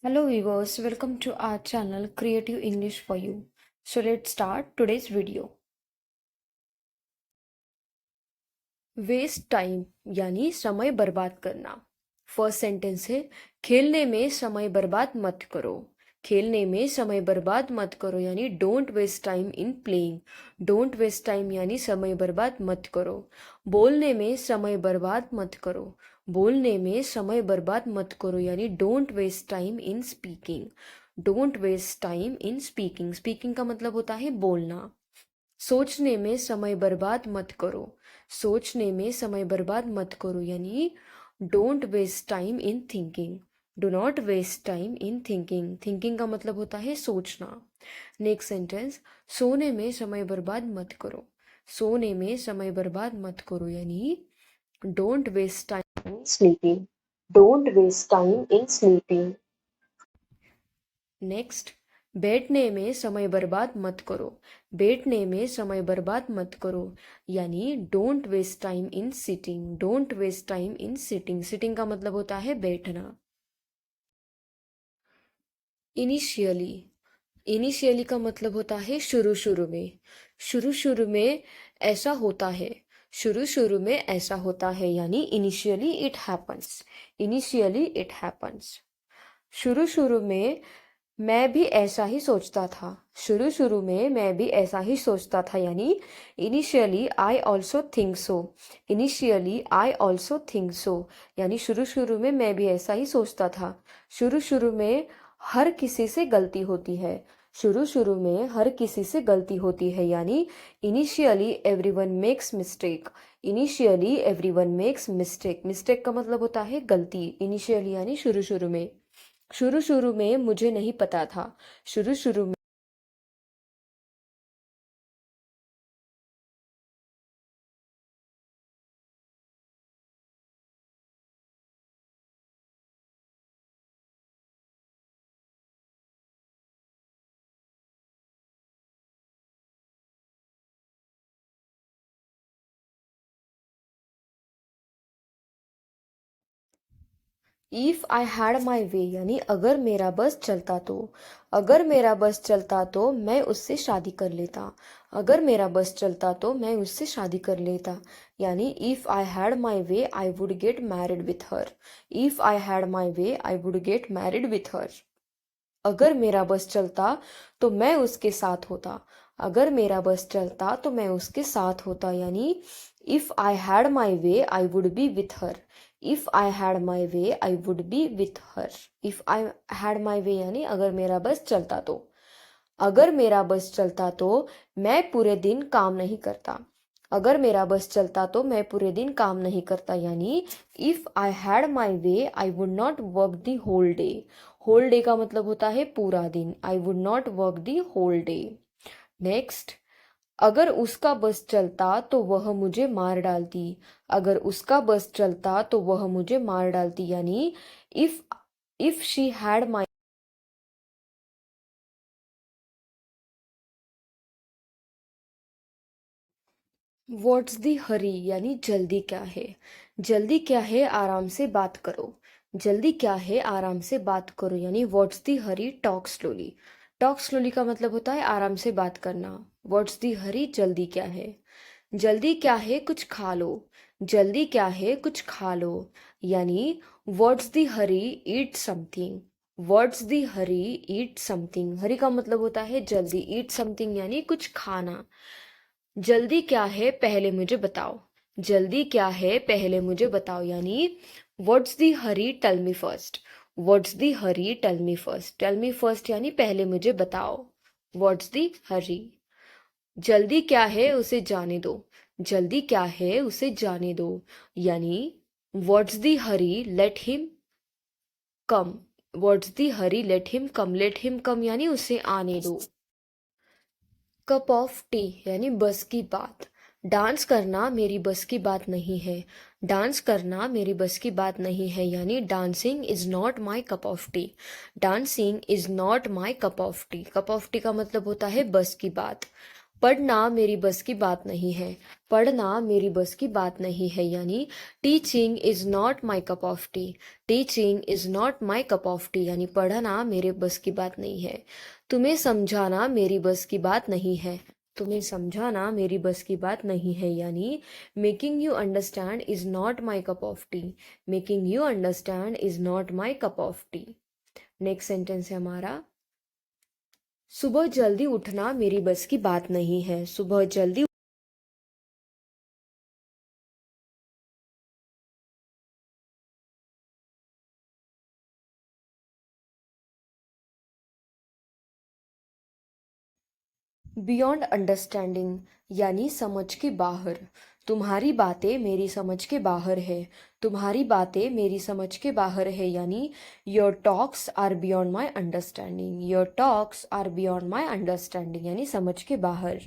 Hello viewers, welcome to our channel Creative English for You. So let's start today's video. Waste time यानी समय बर्बाद करना। First sentence है खेलने में समय बर्बाद मत करो। खेलने में समय बर्बाद मत करो यानी don't waste time in playing. Don't waste time यानी समय बर्बाद मत करो। बोलने में समय बर्बाद मत करो। बोलने में समय बर्बाद मत करो यानी don't waste time in speaking. Don't waste time in speaking. Speaking का मतलब होता है बोलना। सोचने में समय बर्बाद मत करो। सोचने में समय बर्बाद मत करो यानी don't waste time in thinking. Do not waste time in thinking. Thinking का मतलब होता है सोचना। नेक्स्ट सेंटेंस सोने में समय बर्बाद मत करो। सोने में समय बर्बाद मत करो यानी don't waste time in sleeping. Don't waste time in sleeping. Next बैठने में समय बर्बाद मत करो। बैठने में समय बर्बाद मत करो यानी don't waste time in sitting. Don't waste time in sitting. Sitting का मतलब होता है बैठना। इनिशियली। इनिशियली का मतलब होता है शुरू शुरू में। शुरू शुरू में ऐसा होता है। शुरू शुरू में ऐसा होता है यानी initially it happens. Initially it happens. शुरू शुरू में मैं भी ऐसा ही सोचता था। शुरू शुरू में मैं भी ऐसा ही सोचता था यानी initially I also think so. Initially I also think so यानी शुरू शुरू में मैं भी ऐसा ही सोचता था। शुरू शुरू में हर किसी से गलती होती है। शुरू शुरू में हर किसी से गलती होती है यानी initially everyone makes mistake. Initially everyone makes mistake. Mistake का मतलब होता है गलती। इनिशियली यानी शुरू शुरू में। शुरू शुरू में मुझे नहीं पता था। शुरू शुरू में if I had my way यानी अगर मेरा बस चलता तो। अगर मेरा बस चलता तो मैं उससे शादी कर लेता। अगर मेरा बस चलता तो मैं उससे शादी कर लेता यानी if I had my way I would get married with her. If I had my way I would get married with her. अगर मेरा बस चलता तो मैं उसके साथ होता। अगर मेरा बस चलता तो मैं उसके साथ होता यानी if I had my way I would be with her. If I had my way I would be with her. If I had my way यानी अगर मेरा बस चलता तो। अगर मेरा बस चलता तो मैं पूरे दिन काम नहीं करता। अगर मेरा बस चलता तो मैं पूरे दिन काम नहीं करता यानी if I had my way I would not work the whole day. Whole day का मतलब होता है पूरा दिन। I would not work the whole day. Next अगर उसका बस चलता तो वह मुझे मार डालती। अगर उसका बस चलता तो वह मुझे मार डालती यानी if she had my. What's the hurry यानी जल्दी क्या है। जल्दी क्या है आराम से बात करो। जल्दी क्या है आराम से बात करो यानी what's the Hari talk slowly. Talk slowly का मतलब होता है आराम से बात करना। व्हाट्स दी हरी जल्दी क्या है। जल्दी क्या है कुछ खा लो। जल्दी क्या है कुछ खा लो यानी what's the hurry eat something. What's the hurry eat something. Hurry का मतलब होता है जल्दी। ईट समथिंग यानी कुछ खाना। जल्दी क्या है पहले मुझे बताओ। जल्दी क्या है पहले मुझे बताओ यानी what's the hurry tell me first. What's the hurry tell me first. Tell me first यानी पहले मुझे बताओ। What's the hurry. जल्दी क्या है उसे जाने दो। जल्दी क्या है उसे जाने दो यानी what's the Hari let him come. What's the Hari let him come. Let him come यानी उसे आने दो। कप ऑफ टी यानी बस की बात। डांस करना मेरी बस की बात नहीं है। डांस करना मेरी बस की बात नहीं है यानी dancing is not my cup of T. Dancing is not my cup of T. Cup of T का मतलब होता है बस की बात। पढ़ना मेरी बस की बात नहीं है। पढ़ना मेरी बस की बात नहीं है यानी teaching is not my cup of T. Teaching is not my cup of T यानी पढ़ना मेरे बस की बात नहीं है। तुम्हें समझाना मेरी बस की बात नहीं है। तुम्हें समझाना मेरी बस की बात नहीं है यानी making you understand is not my cup of T. Making you understand is not my cup of T. Next sentence है हमारा, सुबह जल्दी उठना मेरी बस की बात नहीं है। सुबह जल्दी बियॉन्ड अंडरस्टैंडिंग यानी समझ के बाहर। तुम्हारी बातें मेरी समझ के बाहर है। तुम्हारी बातें मेरी समझ के बाहर है यानी your talks are beyond my understanding. Your talks are beyond my understanding यानी समझ के बाहर।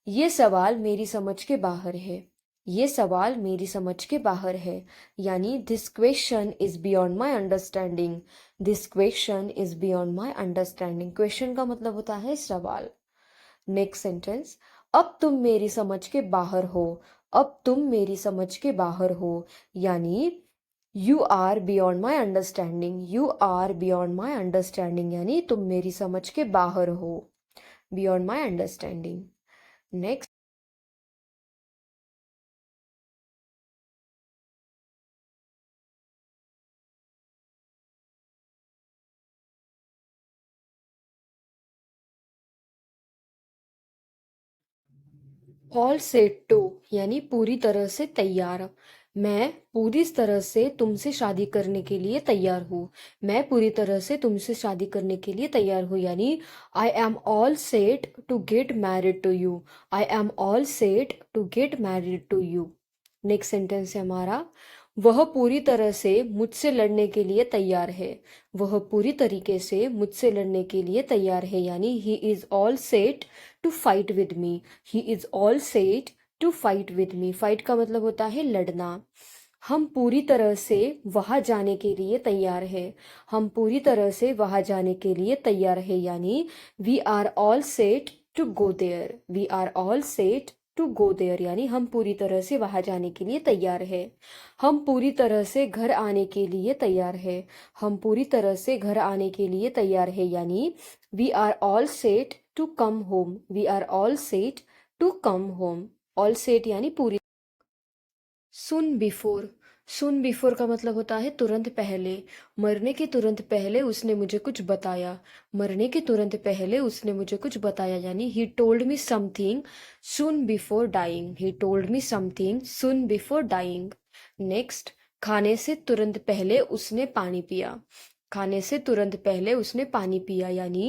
ये सवाल मेरी समझ के बाहर है। ये सवाल मेरी समझ के बाहर है यानी this question is beyond my understanding. This question is beyond my understanding. Question का मतलब होता है सवाल। नेक्स्ट सेंटेंस, अब तुम मेरी समझ के बाहर हो। अब तुम मेरी समझ के बाहर हो यानी you are beyond my understanding. You are beyond my understanding यानी तुम मेरी समझ के बाहर हो, beyond my understanding. Next, all set to यानी पूरी तरह से तैयार। मैं पूरी तरह से तुमसे शादी करने के लिए तैयार हूँ। मैं पूरी तरह से तुमसे शादी करने के लिए तैयार हूँ यानी I am all set to get married to you. I am all set to get married to you. Next sentence है हमारा, वह पूरी तरह से मुझसे लड़ने के लिए तैयार है। वह पूरी तरीके से मुझसे लड़ने के लिए तैयार है यानी he is all set to fight with me. He is all set to fight with me. Fight का मतलब होता है लड़ना। हम पूरी तरह से वहां जाने के लिए तैयार है। हम पूरी तरह से वहां जाने के लिए तैयार है यानी we are all set to go there. We are all set to go there यानी हम पूरी तरह से वहां जाने के लिए तैयार है। हम पूरी तरह से घर आने के लिए तैयार है। हम पूरी तरह से घर आने के लिए तैयार है यानी we are all set to come home. We are all set to come home. All set यानी पूरी। सुन बिफोर। सुन बिफोर का मतलब होता है तुरंत पहले। मरने के तुरंत पहले उसने मुझे कुछ बताया। मरने के तुरंत पहले उसने मुझे कुछ बताया यानी he told me something soon before dying. He told me something soon before dying. Next, खाने से तुरंत पहले उसने पानी पिया। खाने से तुरंत पहले उसने पानी पिया यानी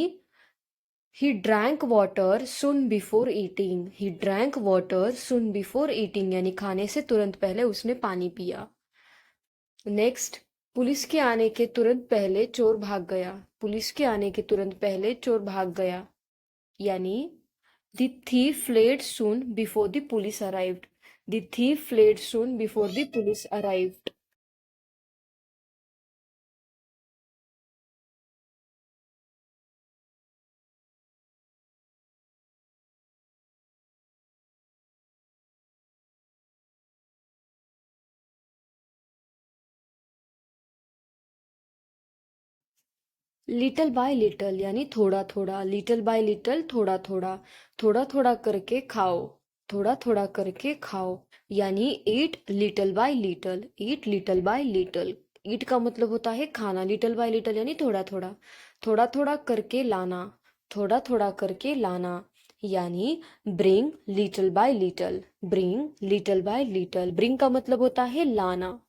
he drank water soon before eating. He drank water soon before eating यानी खाने से तुरंत पहले उसने पानी पिया। नेक्स्ट, पुलिस के आने के तुरंत पहले चोर भाग गया। पुलिस के आने के तुरंत पहले चोर भाग गया यानी the thief fled soon before the police arrived. The thief fled soon before the police arrived. Little by little यानी थोड़ा थोड़ा। लिटिल बाय लिटिल थोड़ा थोड़ा। थोड़ा थोड़ा करके खाओ। थोड़ा थोड़ा करके खाओ यानी eat little by little. Eat little by little. Eat का मतलब होता है खाना। लिटिल बाय लिटिल यानी थोड़ा थोड़ा। थोड़ा थोड़ा करके लाना। थोड़ा थोड़ा करके लाना यानी bring little by little. Bring little by little. Bring का मतलब होता है लाना।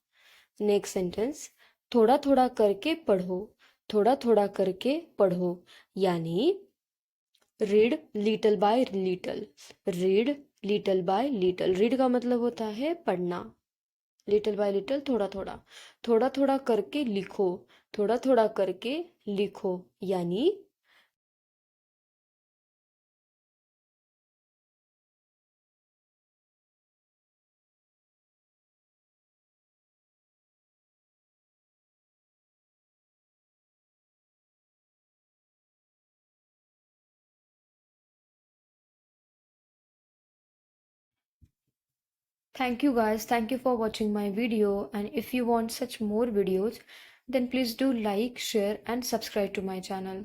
नेक्स्ट सेंटेंस, थोड़ा थोड़ा करके पढ़ो। थोड़ा थोड़ा करके पढ़ो यानी read little by little. Read little by little. Read का मतलब होता है पढ़ना। लिटिल बाय लिटिल थोड़ा थोड़ा। थोड़ा थोड़ा करके लिखो। थोड़ा थोड़ा करके लिखो यानी Thank you guys. Thank you for watching my video. And if you want such more videos, then please do like, share, and subscribe to my channel.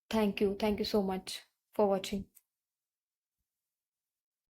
Thank you. Thank you so much for watching.